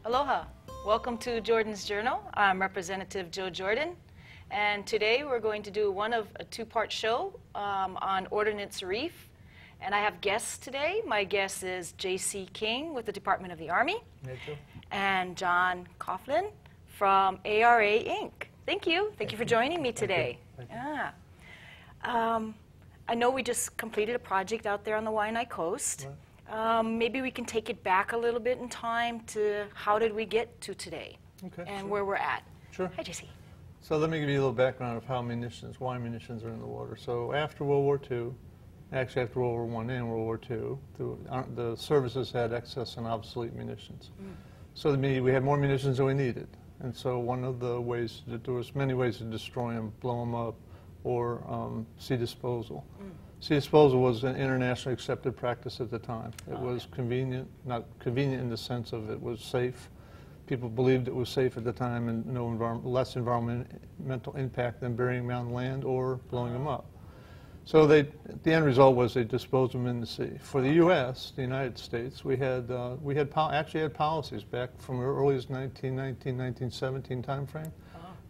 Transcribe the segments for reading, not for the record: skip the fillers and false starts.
Aloha. Welcome to Jordan's Journal. I'm Representative Joe Jordan, and today we're going to do one of a two-part show on Ordnance Reef. And I have guests today. My guest is J.C. King with the Department of the Army, and John Coughlin from ARA Inc. Thank you. Thank you for joining me today. Thank you. Yeah. I know we just completed a project out there on the Waianae Coast. Right. Maybe we can take it back a little bit in time to how did we get to today and sure. where we're at. Sure. Hi, J.C. So let me give you a little background of how why munitions are in the water. So after World War II, actually after World War I and World War II, the services had excess and obsolete munitions. So we had more munitions than we needed. And so one of the ways, there was many ways to destroy them, blow them up, or sea disposal. Sea disposal was an internationally accepted practice at the time. It was convenient, not convenient in the sense of it was safe. People believed it was safe at the time and less environmental impact than burying them on land or blowing them up. So the end result was they disposed them in the sea. For the U.S., the United States, we actually had policies back from as early as 1919, 1917 timeframe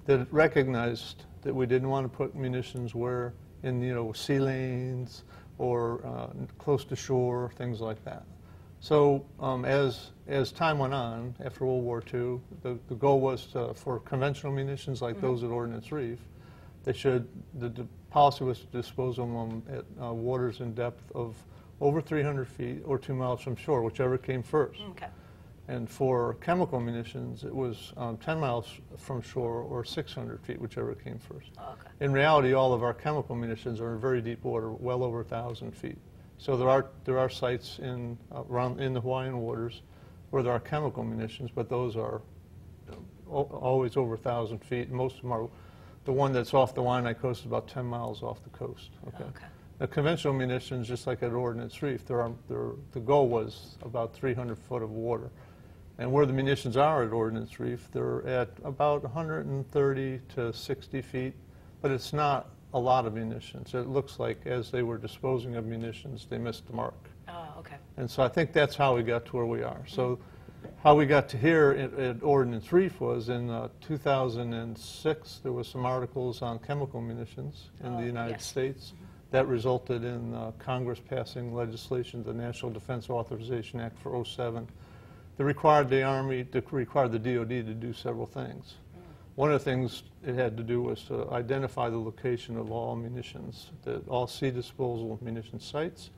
that recognized that we didn't want to put munitions where in sea lanes or close to shore, things like that. So as time went on, after World War II, the goal was for conventional munitions like those at Ordnance Reef, the policy was to dispose of them at waters in depth of over 300 feet or 2 miles from shore, whichever came first. Okay. And for chemical munitions, it was 10 miles from shore or 600 feet, whichever came first. Okay. In reality, all of our chemical munitions are in very deep water, well over 1,000 feet. So there are sites in the Hawaiian waters where there are chemical munitions, but those are always over 1,000 feet. Most of them are. The one that's off the Waianae Coast is about 10 miles off the coast. Okay. The conventional munitions, just like at Ordnance Reef, the goal was about 300 foot of water. And where the munitions are at Ordnance Reef, they're at about 130 to 60 feet, but it's not a lot of munitions. It looks like as they were disposing of munitions, they missed the mark. Oh, okay. And so I think that's how we got to where we are. So how we got to here at Ordnance Reef was in 2006, there was some articles on chemical munitions in the United States. That resulted in Congress passing legislation, the National Defense Authorization Act for '07, that required the Army, required the DoD to do several things. One of the things it had to do was to identify the location of all munitions, all sea disposal munition sites.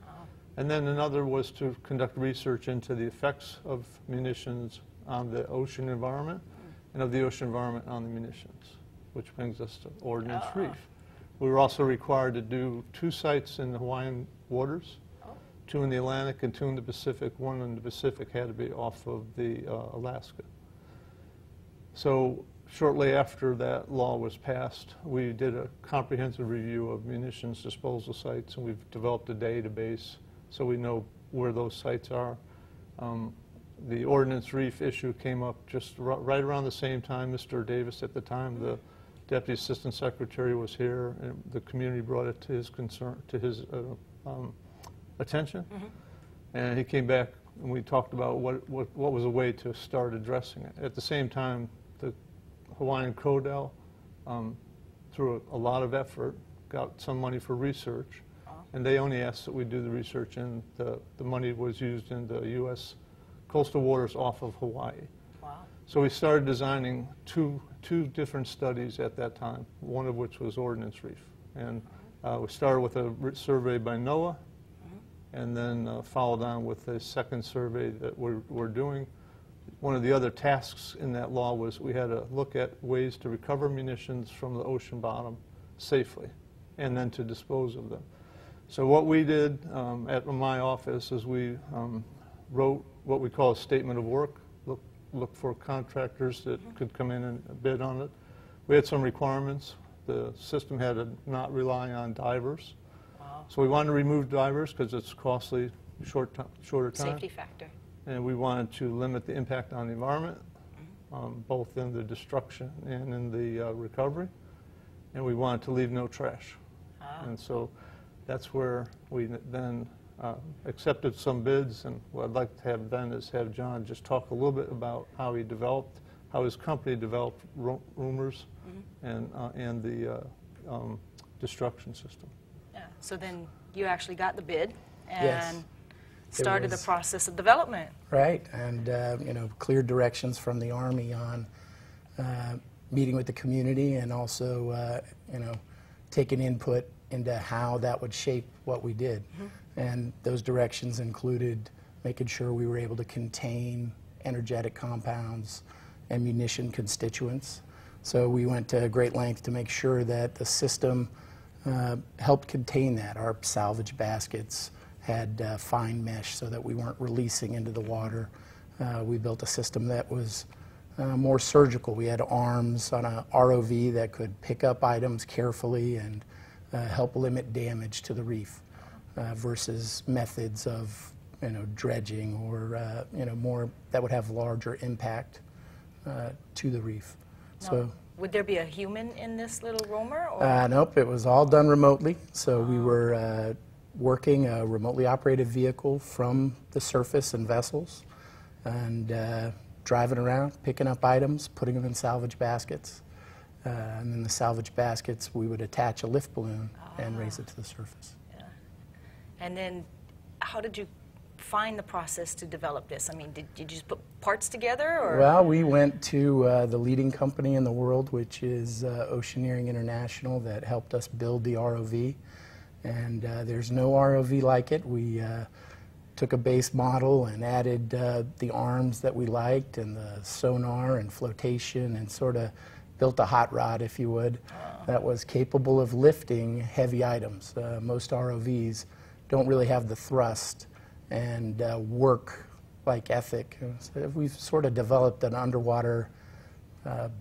And then another was to conduct research into the effects of munitions on the ocean environment and of the ocean environment on the munitions, which brings us to Ordnance Reef. We were also required to do 2 sites in the Hawaiian waters, 2 in the Atlantic and 2 in the Pacific. 1 in the Pacific had to be off of the Alaska. So shortly after that law was passed, we did a comprehensive review of munitions disposal sites, and we've developed a database so we know where those sites are. The Ordnance Reef issue came up just right around the same time. Mr. Davis at the time, the Deputy Assistant Secretary, was here, and the community brought it to his attention. And he came back and we talked about what was a way to start addressing it. At the same time, the Hawaiian CODEL, through a lot of effort, got some money for research. And they only asked that we do the research, and the money was used in the U.S. coastal waters off of Hawaii. Wow. So we started designing two different studies at that time, one of which was Ordnance Reef. And we started with a survey by NOAA, and then followed on with a second survey that we're doing. One of the other tasks in that law was we had to look at ways to recover munitions from the ocean bottom safely, and then to dispose of them. So what we did at my office is we wrote what we call a statement of work, look for contractors that could come in and bid on it. We had some requirements. The system had to not rely on divers. Wow. So we wanted to remove divers because it's costly, shorter time. Safety factor. And we wanted to limit the impact on the environment, both in the destruction and in the recovery. And we wanted to leave no trash. And so that's where we then accepted some bids, and what I'd like to have then is have John just talk a little bit about how his company developed roomers and the destruction system. Yeah. So then you actually got the bid and Yes. started the process of development. Right, and you know, clear directions from the Army on meeting with the community, and also you know, taking input into how that would shape what we did. And those directions included making sure we were able to contain energetic compounds and munition constituents. So we went to great length to make sure that the system helped contain that. Our salvage baskets had fine mesh so that we weren't releasing into the water. We built a system that was more surgical. We had arms on a ROV that could pick up items carefully and help limit damage to the reef versus methods of, you know, dredging or you know, more that would have larger impact to the reef. Now, So would there be a human in this little roamer? Or? nope, it was all done remotely. So we were working a remotely operated vehicle from the surface and vessels, and driving around, picking up items, putting them in salvage baskets. And then the salvage baskets, we would attach a lift balloon and raise it to the surface. Yeah. And then how did you find the process to develop this? I mean, did you just put parts together? Or? Well, we went to the leading company in the world, which is Oceaneering International, that helped us build the ROV. And there's no ROV like it. We took a base model and added the arms that we liked and the sonar and flotation, and sort of built a hot rod, if you would, that was capable of lifting heavy items. Most ROVs don't really have the thrust and work-like ethic. So we've sort of developed an underwater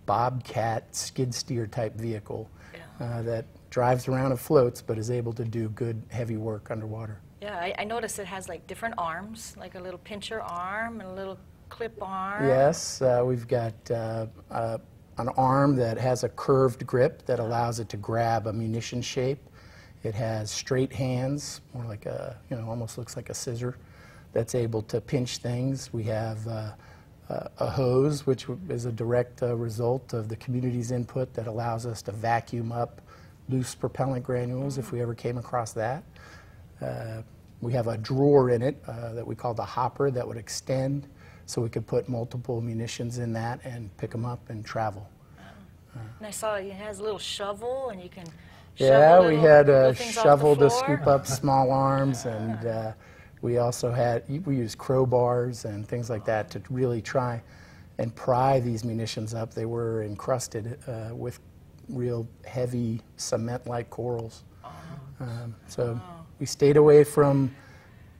bobcat skid steer type vehicle that drives around and floats, but is able to do good heavy work underwater. Yeah, I noticed it has like different arms, like a little pincher arm and a little clip arm. Yes, we've got an arm that has a curved grip that allows it to grab a munition shape. It has straight hands, more like a, you know, almost looks like a scissor, that's able to pinch things. We have a hose, which is a direct result of the community's input, that allows us to vacuum up loose propellant granules if we ever came across that. We have a drawer in it that we call the hopper that would extend, so we could put multiple munitions in that and pick them up and travel. And I saw it has a little shovel, and you can Yeah, shovel we had a little things off the shovel to floor. scoop up small arms, and we also had, we used crowbars and things like that to really try and pry these munitions up. They were encrusted with real heavy cement-like corals. So we stayed away from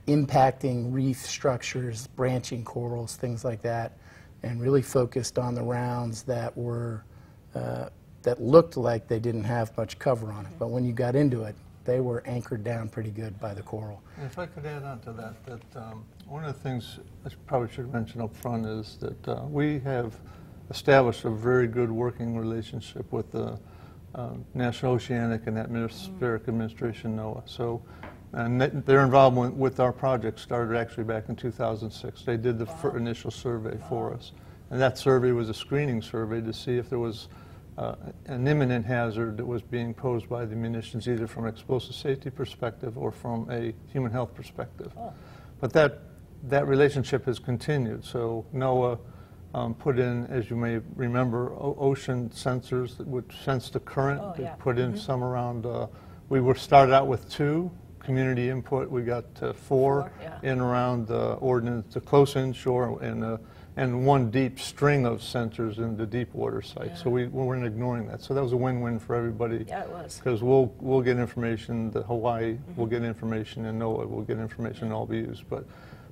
impacting reef structures, branching corals, things like that, and really focused on the rounds that were that looked like they didn't have much cover on it. But when you got into it, they were anchored down pretty good by the coral. If I could add on to that, one of the things I probably should mention up front is that we have established a very good working relationship with the National Oceanic and Atmospheric Administration, NOAA. So, and their involvement with our project started actually back in 2006. They did the initial survey for us. And that survey was a screening survey to see if there was an imminent hazard that was being posed by the munitions, either from an explosive safety perspective or from a human health perspective. But that relationship has continued. So NOAA put in, as you may remember, ocean sensors that would sense the current. They put in some around, we were started out with 2 community input. We got 4 in around the ordnance, the close inshore, and 1 deep string of sensors in the deep water site. So we weren't ignoring that. So that was a win-win for everybody. Yeah, it was. Because we'll get information, the Hawaii will get information, and NOAA will get information, and all be used. But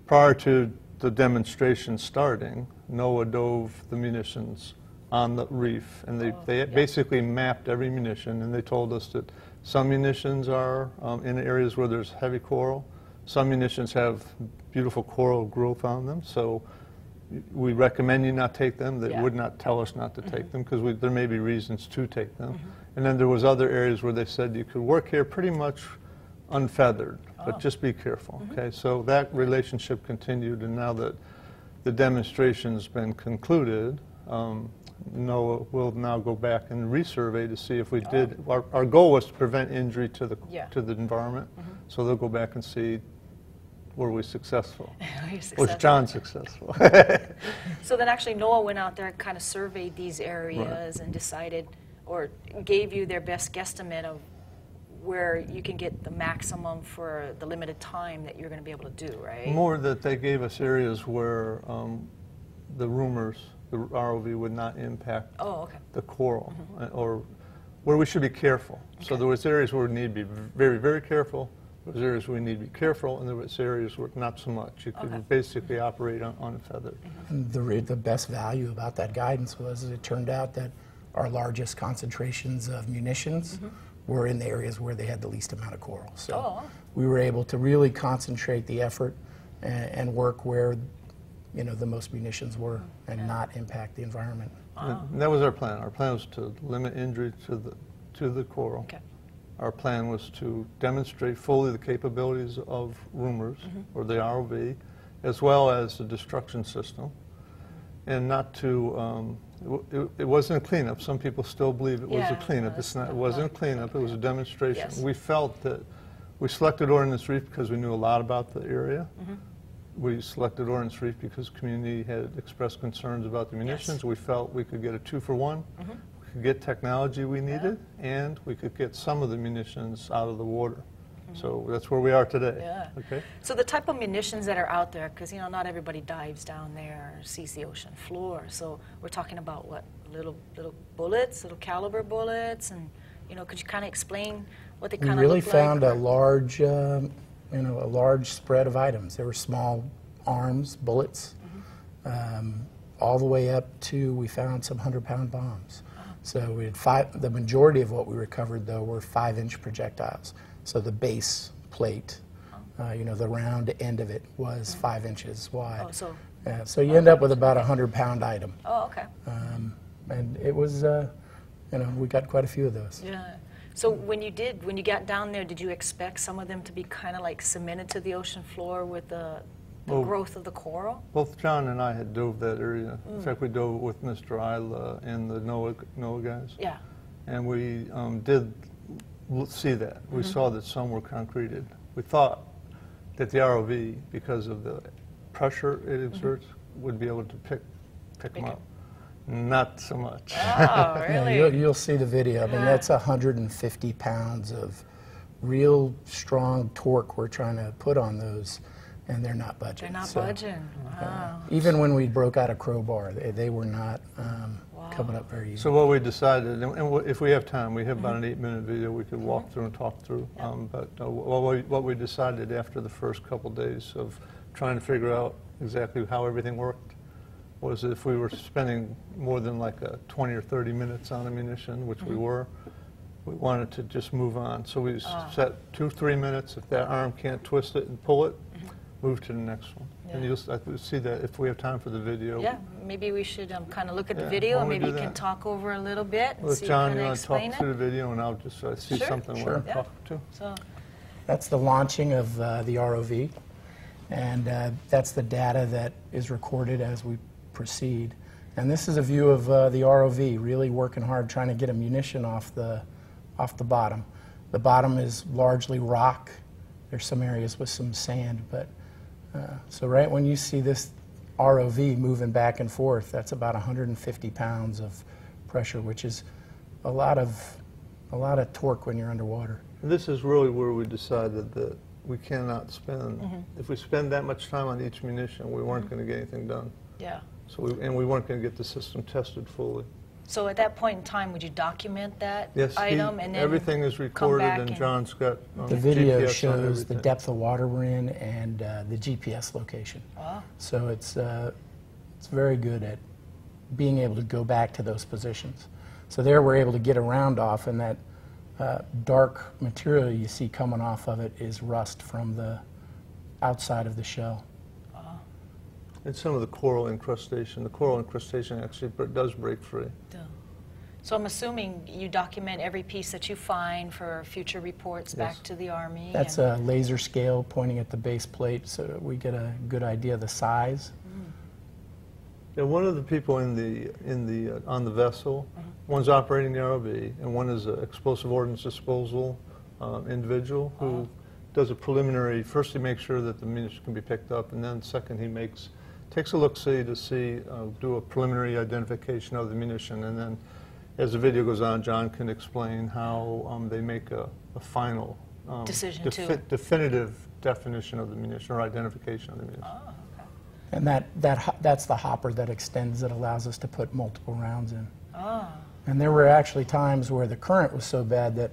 prior to the demonstration starting, NOAA dove the munitions on the reef, and they basically mapped every munition, and they told us that some munitions are in areas where there's heavy coral. Some munitions have beautiful coral growth on them, so we recommend you not take them. They would not tell us not to take them, because there may be reasons to take them. And then there was other areas where they said you could work here pretty much unfeathered, but Oh. just be careful, okay? So that relationship continued, and now that the demonstration's been concluded, NOAA will now go back and resurvey to see if we did. Our goal was to prevent injury to the environment, so they'll go back and see were we successful. Was John successful? So then actually NOAA went out there and kind of surveyed these areas and decided, or gave you their best guesstimate of where you can get the maximum for the limited time that you're going to be able to do, right? More that they gave us areas where the rumors, the ROV would not impact the coral, or where we should be careful. So there was areas where we need to be very, very careful. There was areas where we need to be careful, and there was areas where not so much. You could basically operate unfeathered. And the best value about that guidance was it turned out that our largest concentrations of munitions were in the areas where they had the least amount of coral. So we were able to really concentrate the effort and work where the most munitions were and not impact the environment. And that was our plan. Our plan was to limit injury to the coral. Our plan was to demonstrate fully the capabilities of rumors, or the ROV, as well as the destruction system, and not to, it wasn't a cleanup. Some people still believe it was a cleanup. It wasn't a cleanup, it was a demonstration. We felt that we selected Ordnance Reef because we knew a lot about the area. We selected Ordnance Reef because the community had expressed concerns about the munitions. We felt we could get a 2-for-1. We could get technology we needed, and we could get some of the munitions out of the water. So that's where we are today. Okay. So the type of munitions that are out there, because not everybody dives down there or sees the ocean floor. So we're talking about what, little bullets, little caliber bullets, and could you kind of explain what they kind of look like? We really found a large, a large spread of items. There were small arms, bullets, all the way up to we found some 100-pound bombs. So we had the majority of what we recovered, though, were 5-inch projectiles. So the base plate, the round end of it was 5 inches wide. So you end up with about a 100-pound item. And it was, we got quite a few of those. So when you got down there, did you expect some of them to be kind of like cemented to the ocean floor with the growth of the coral? Both John and I had dove that area. In fact, we dove with Mr. Isla and the NOAA guys. And we did see that. We saw that some were concreted. We thought that the ROV, because of the pressure it exerts, would be able to pick them up. Not so much. Oh, really? You'll see the video. I mean, that's 150 pounds of real strong torque we're trying to put on those, and they're not budging. They're not budging. Wow. Even when we broke out a crowbar, they were not coming up very easy. So what we decided, and if we have time, we have about an 8-minute video we could walk through and talk through. But what we decided after the first couple days of trying to figure out exactly how everything worked was if we were spending more than like 20 or 30 minutes on a munition, which we were, we wanted to just move on. So we set 2-3 minutes. If that arm can't twist it and pull it, move to the next one. And you'll see that if we have time for the video. Maybe we should kind of look at the video, and maybe you can talk over a little bit. And see John, you want to talk through the video, and I'll just see something we're talking to. So that's the launching of the ROV, and that's the data that is recorded as we proceed. And this is a view of the ROV, really working hard trying to get a munition off the bottom. The bottom is largely rock. There's some areas with some sand, but so right when you see this ROV moving back and forth, that's about 150 pounds of pressure, which is a lot of torque when you're underwater. And this is really where we decided that we cannot spend, if we spend that much time on each munition, we weren't going to get anything done. So we weren't going to get the system tested fully. So at that point in time, would you document that item? And then everything is recorded, and John's got the video GPS shows the depth of water we're in and the GPS location. So it's very good at being able to go back to those positions. So there we're able to get a round off, and that dark material you see coming off of it is rust from the outside of the shell. And some of the coral incrustation. The coral incrustation actually does break free. So I'm assuming you document every piece that you find for future reports back to the Army. That's a laser scale pointing at the base plate, so that we get a good idea of the size. Yeah, one of the people on the vessel, one's operating the ROV, and one is an explosive ordnance disposal individual who does a preliminary. First, he makes sure that the munition can be picked up, and then second, he takes a look-see to see, do a preliminary identification of the munition, and then as the video goes on, John can explain how they make a final decision definitive definition of the munition or identification of the munition. Oh, okay. And that's the hopper that extends, that allows us to put multiple rounds in. Oh. And there were actually times where the current was so bad that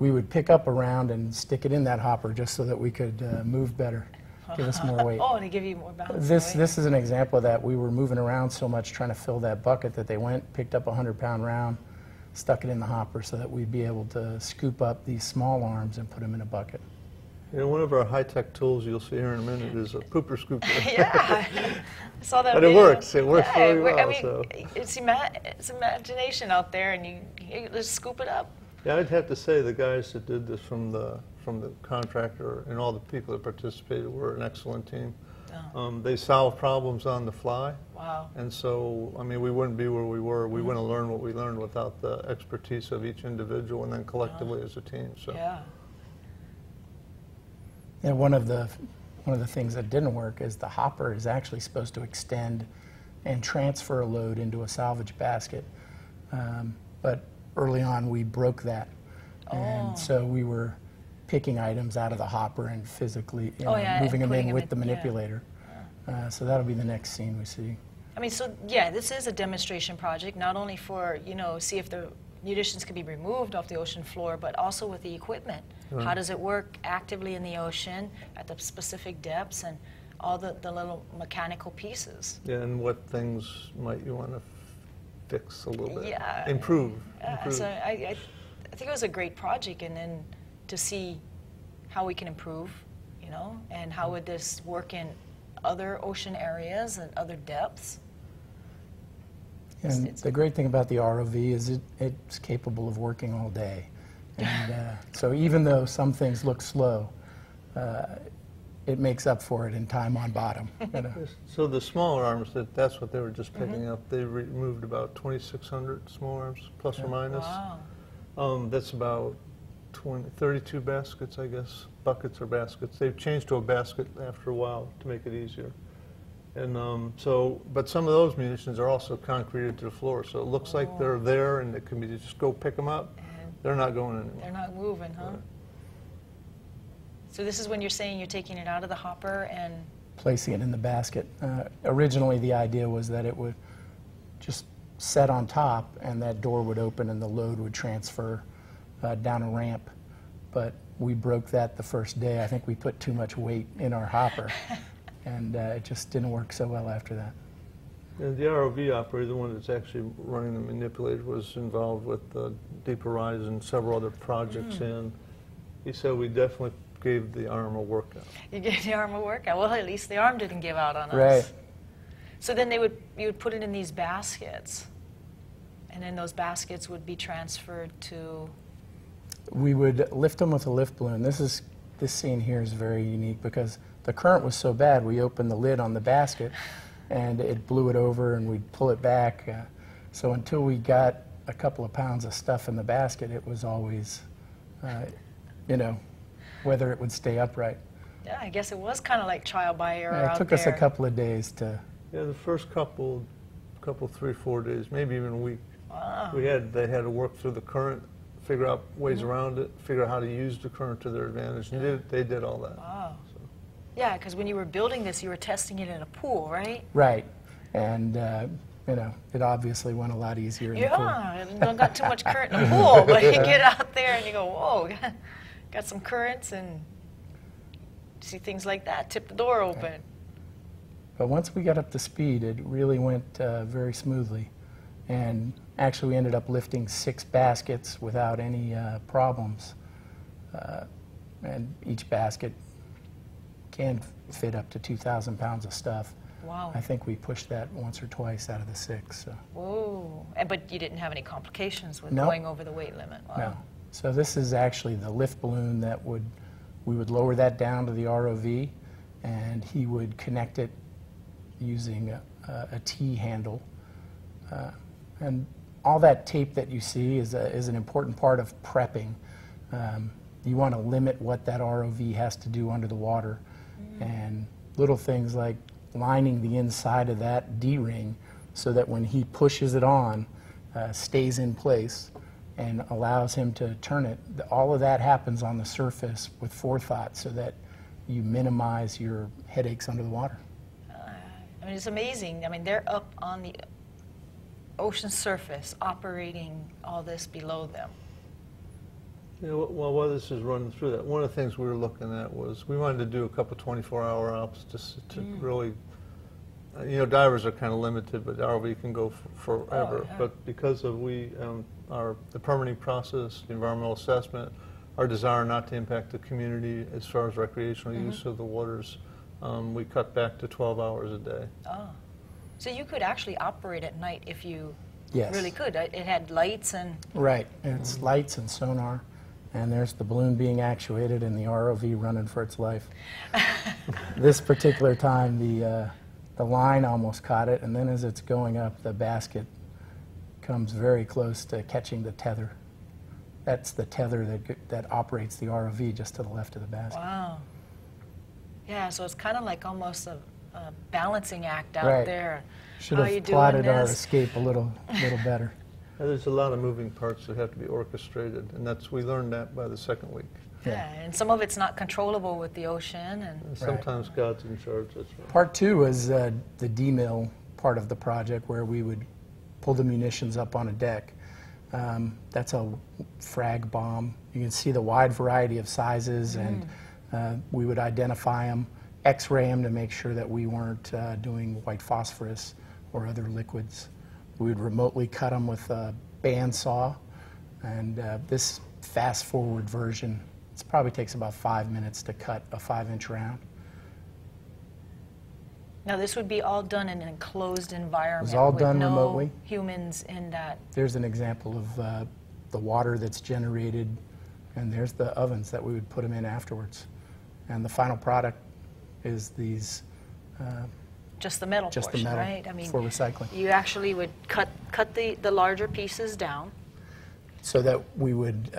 we would pick up a round and stick it in that hopper just so that we could move better, give us more weight. Oh, to give you more balance. This is an example of that. We were moving around so much trying to fill that bucket that they picked up a 100-pound round, stuck it in the hopper so that we'd be able to scoop up these small arms and put them in a bucket. You know, one of our high-tech tools you'll see here in a minute is a pooper scooper. Yeah, I saw that. But video. it works. It works very well. I mean, so. it's imagination out there, and you just scoop it up. Yeah, I'd have to say the guys that did this from the contractor and all the people that participated were an excellent team. Oh. They solved problems on the fly. Wow. And so, I mean, we wouldn't be where we were. We wouldn't learn what we learned without the expertise of each individual and then collectively as a team. So. Yeah. And one of the things that didn't work is the hopper is actually supposed to extend and transfer a load into a salvage basket. But early on we broke that. And so we were picking items out of the hopper and physically moving them in with the manipulator. So that'll be the next scene we see. I mean, so yeah, this is a demonstration project, not only for, see if the munitions can be removed off the ocean floor, but also with the equipment. How does it work actively in the ocean at the specific depths and all the little mechanical pieces? Yeah, and what things might you want to fix a little bit? Yeah. Improve. So I think it was a great project, and then to see how we can improve, and how would this work in other ocean areas and other depths. And the great thing about the ROV is it's capable of working all day. And so even though some things look slow, it makes up for it in time on bottom. So the smaller arms, that's what they were just picking up. They removed about 2,600 small arms, plus or minus. Wow. That's about 32 baskets, I guess, buckets or baskets. They've changed to a basket after a while to make it easier. And but some of those munitions are also concreted to the floor, so it looks like they're there and it can be just go pick them up. They're not going anywhere. They're not moving, huh? Right. So this is when you're saying you're taking it out of the hopper and placing it in the basket. Originally the idea was that it would just set on top and that door would open and the load would transfer down a ramp. But we broke that the first day. I think we put too much weight in our hopper and it just didn't work so well after that. And the ROV operator, the one that's actually running the manipulator, was involved with Deep Horizon, several other projects, and he said we definitely gave the arm a workout. you gave the arm a workout. Well, at least the arm didn't give out on us. Right. So then you would put it in these baskets, and then those baskets would be transferred to. We would lift them with a lift balloon. This scene here is very unique because the current was so bad. We opened the lid on the basket, and it blew it over, and we'd pull it back. So until we got a couple of pounds of stuff in the basket, it was always, whether it would stay upright. Yeah, I guess it was kind of like trial by error out there. It took us a couple of days to. Yeah, the first couple, 3-4 days, maybe even a week. Wow. They had to work through the current, figure out ways around it, figure out how to use the current to their advantage, and they did all that. Wow. So. Yeah, because when you were building this, you were testing it in a pool, right? Right, and it obviously went a lot easier in the pool. Yeah, don't got too much current in the pool, but you get out there and you go, whoa, got some currents, and see things like that, tip the door open. Right. But once we got up to speed, it really went very smoothly. And actually we ended up lifting 6 baskets without any problems. And each basket can fit up to 2,000 pounds of stuff. Wow. I think we pushed that once or twice out of the 6. So. Whoa. But you didn't have any complications with No. going over the weight limit? Wow. No. So this is actually the lift balloon that we would lower that down to the ROV, and he would connect it using a T handle. And all that tape that you see is an important part of prepping. You want to limit what that ROV has to do under the water. And little things like lining the inside of that D-ring so that when he pushes it on, stays in place and allows him to turn it. All of that happens on the surface with forethought so that you minimize your headaches under the water. I mean, it's amazing. I mean, they're up on the ocean surface operating all this below them. You know, well, while this is running through that, one of the things we were looking at was we wanted to do a couple 24-hour ops just to really, you know, divers are kind of limited, but ROV can go forever. Oh, yeah. But because of the permitting process, the environmental assessment, our desire not to impact the community as far as recreational use of the waters, we cut back to 12 hours a day. Oh. So you could actually operate at night if you Yes. really could. It had lights and... Right. It's lights and sonar, and there's the balloon being actuated and the ROV running for its life. This particular time, the line almost caught it, and then as it's going up, the basket comes very close to catching the tether. That's the tether that operates the ROV just to the left of the basket. Wow. Yeah, so it's kind of like almost a balancing act out Right. there. Should How you have doing plotted our this? escape a little better. And there's a lot of moving parts that have to be orchestrated, and we learned that by the second week. Yeah, and some of it's not controllable with the ocean. And And sometimes God's in charge, that's right. Part 2 was the demil part of the project where we would pull the munitions up on a deck. That's a frag bomb. You can see the wide variety of sizes, and we would identify them, X-ray them to make sure that we weren't doing white phosphorus or other liquids. We would remotely cut them with a bandsaw, and this fast-forward version, it probably takes about 5 minutes to cut a 5-inch round. now this would be all done in an enclosed environment. It's all with done no remotely. humans in that. There's an example of the water that's generated, and there's the ovens that we would put them in afterwards. And the final product is these, Just the metal just the portion, metal right? I mean, for recycling. you actually would cut the larger pieces down. So that we would,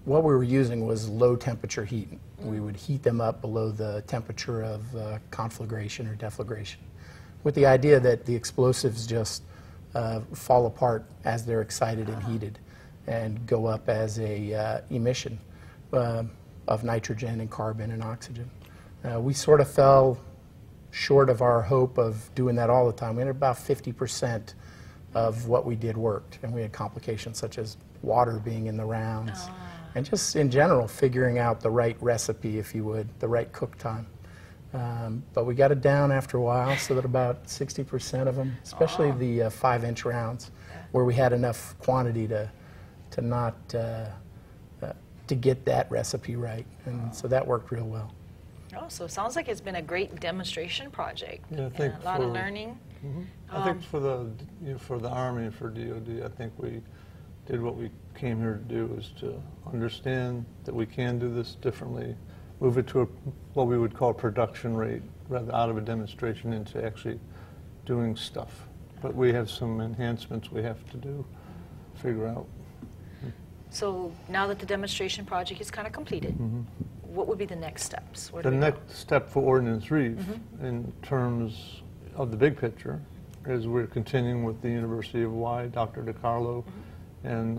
what we were using was low temperature heat. We would heat them up below the temperature of conflagration or deflagration, with the idea that the explosives just fall apart as they're excited and heated and go up as a emission of nitrogen and carbon and oxygen. We sort of fell short of our hope of doing that all the time. We had about 50% of what we did worked, and we had complications such as water being in the rounds, and just in general figuring out the right recipe, if you would, the right cook time. But we got it down after a while, so that about 60% of them, especially the 5-inch rounds, where we had enough quantity to get that recipe right, and so that worked real well. Oh, so it sounds like it's been a great demonstration project. Yeah, I think and a lot of learning. I think for the Army and for DOD, I think we did what we came here to do, is to understand that we can do this differently, move it to what we would call production rate, rather out of a demonstration into actually doing stuff. But we have some enhancements we have to do, figure out. So now that the demonstration project is kind of completed, what would be the next steps? Where do The we go? next step for Ordnance Reef, in terms of the big picture, is we're continuing with the University of Hawaii, Dr. DiCarlo, and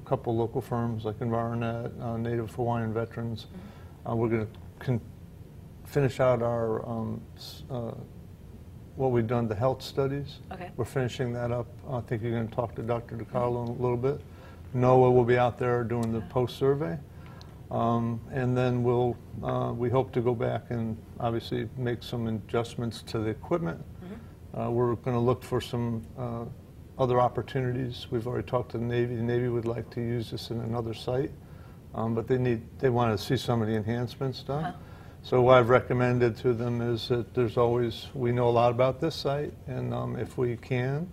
couple local firms like Environet, Native Hawaiian Veterans. We're going to finish out our what we've done, the health studies. Okay. We're finishing that up. I think you're going to talk to Dr. DiCarlo in a little bit. NOAA will be out there doing the post-survey. And then we hope to go back and obviously make some adjustments to the equipment. We're going to look for some other opportunities. We've already talked to the Navy. The Navy would like to use this in another site, but they want to see some of the enhancements done. So what I've recommended to them is that we know a lot about this site, and if we can,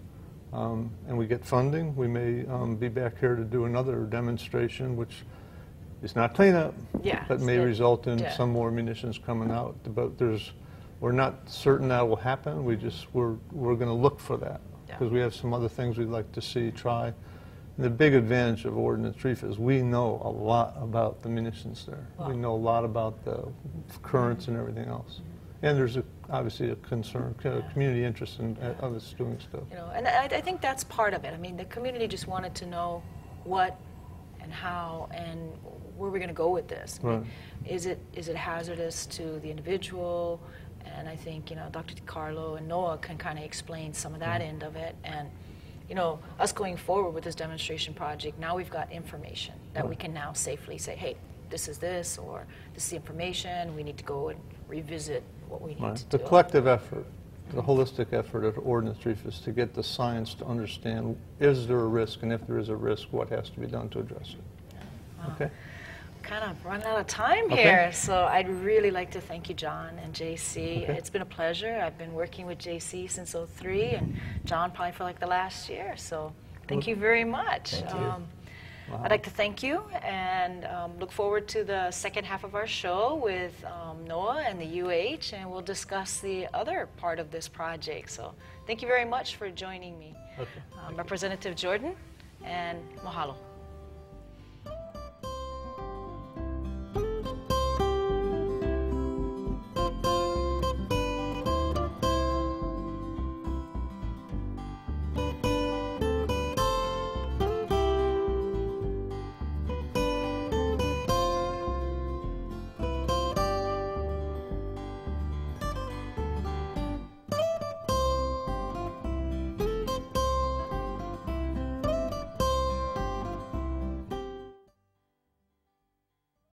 and we get funding, we may be back here to do another demonstration, which is not cleanup, but may result in some more munitions coming out. But we're not certain that will happen. We're going to look for that, because we have some other things we'd like to see, try. And the big advantage of Ordnance Reef is we know a lot about the munitions there. We know a lot about the currents and everything else. And there's obviously a concern, community interest in us doing stuff. You know, and I think that's part of it. I mean, the community just wanted to know what and how and where we're going to go with this. I mean, is it hazardous to the individual? And I think, you know, Dr. DiCarlo and Noah can kind of explain some of that end of it. And, you know, us going forward with this demonstration project, now we've got information that we can now safely say, hey, this is this, or this is the information, we need to go and revisit what we need to do. The collective effort, the holistic effort of Ordnance Reef is to get the science to understand, is there a risk, and if there is a risk, what has to be done to address it. Okay? Kind of running out of time here, so I'd really like to thank you, John and JC. It's been a pleasure. I've been working with JC since '03, and John probably for like the last year, so thank you very much. Thank you. I'd like to thank you and look forward to the second half of our show with Noah and the UH, and we'll discuss the other part of this project. So thank you very much for joining me. Representative Jordan, and mahalo.